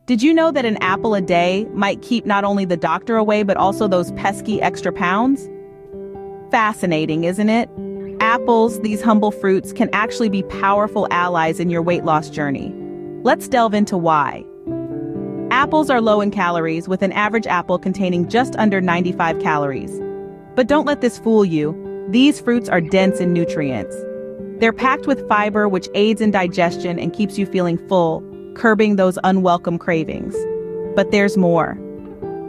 Did you know that an apple a day might keep not only the doctor away but also those pesky extra pounds? Fascinating, isn't it? Apples, these humble fruits, can actually be powerful allies in your weight loss journey. Let's delve into why. Apples are low in calories, with an average apple containing just under 95 calories. But don't let this fool you. These fruits are dense in nutrients. They're packed with fiber, which aids in digestion and keeps you feeling full, curbing those unwelcome cravings. But there's more.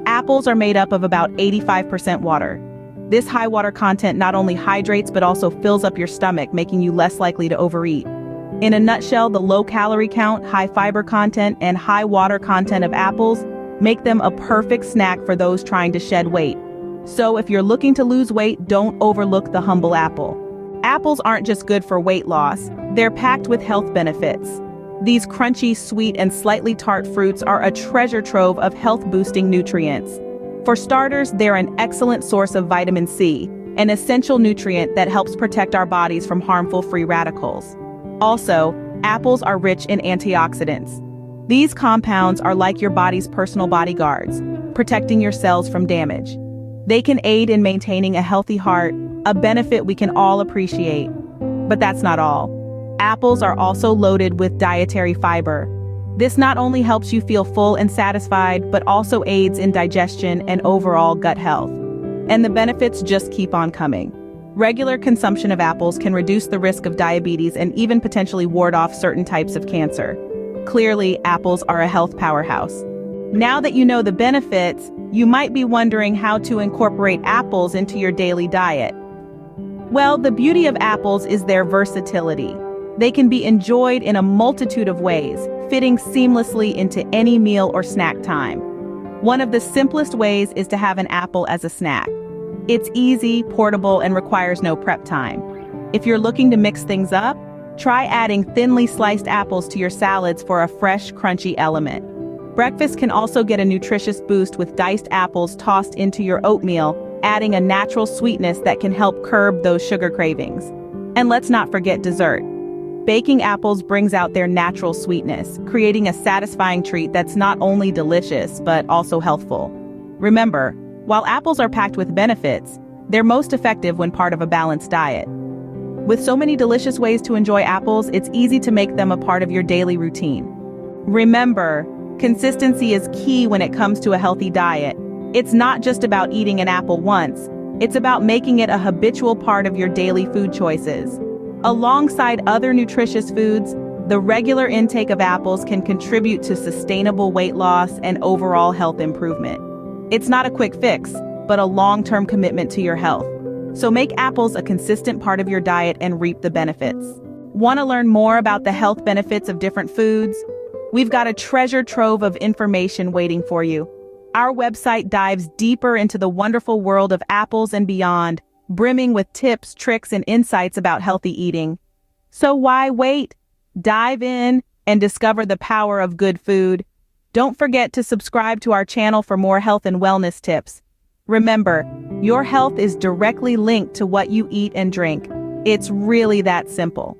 Apples are made up of about 85% water. This high water content not only hydrates but also fills up your stomach, making you less likely to overeat. In a nutshell, the low calorie count, high fiber content, and high water content of apples make them a perfect snack for those trying to shed weight. So if you're looking to lose weight, don't overlook the humble apple. Apples aren't just good for weight loss, they're packed with health benefits. These crunchy, sweet, and slightly tart fruits are a treasure trove of health-boosting nutrients. For starters, they're an excellent source of vitamin C, an essential nutrient that helps protect our bodies from harmful free radicals. Also, apples are rich in antioxidants. These compounds are like your body's personal bodyguards, protecting your cells from damage. They can aid in maintaining a healthy heart, a benefit we can all appreciate. But that's not all. Apples are also loaded with dietary fiber. This not only helps you feel full and satisfied, but also aids in digestion and overall gut health. And the benefits just keep on coming. Regular consumption of apples can reduce the risk of diabetes and even potentially ward off certain types of cancer. Clearly, apples are a health powerhouse. Now that you know the benefits, you might be wondering how to incorporate apples into your daily diet. Well, the beauty of apples is their versatility. They can be enjoyed in a multitude of ways, fitting seamlessly into any meal or snack time. One of the simplest ways is to have an apple as a snack. It's easy, portable, and requires no prep time. If you're looking to mix things up, try adding thinly sliced apples to your salads for a fresh, crunchy element. Breakfast can also get a nutritious boost with diced apples tossed into your oatmeal, adding a natural sweetness that can help curb those sugar cravings. And let's not forget dessert. Baking apples brings out their natural sweetness, creating a satisfying treat that's not only delicious, but also healthful. Remember, while apples are packed with benefits, they're most effective when part of a balanced diet. With so many delicious ways to enjoy apples, it's easy to make them a part of your daily routine. Remember, consistency is key when it comes to a healthy diet. It's not just about eating an apple once, it's about making it a habitual part of your daily food choices. Alongside other nutritious foods, the regular intake of apples can contribute to sustainable weight loss and overall health improvement. It's not a quick fix, but a long-term commitment to your health. So make apples a consistent part of your diet and reap the benefits. Want to learn more about the health benefits of different foods? We've got a treasure trove of information waiting for you. Our website dives deeper into the wonderful world of apples and beyond, brimming with tips, tricks, and insights about healthy eating. So why wait? Dive in and discover the power of good food. Don't forget to subscribe to our channel for more health and wellness tips. Remember, your health is directly linked to what you eat and drink. It's really that simple.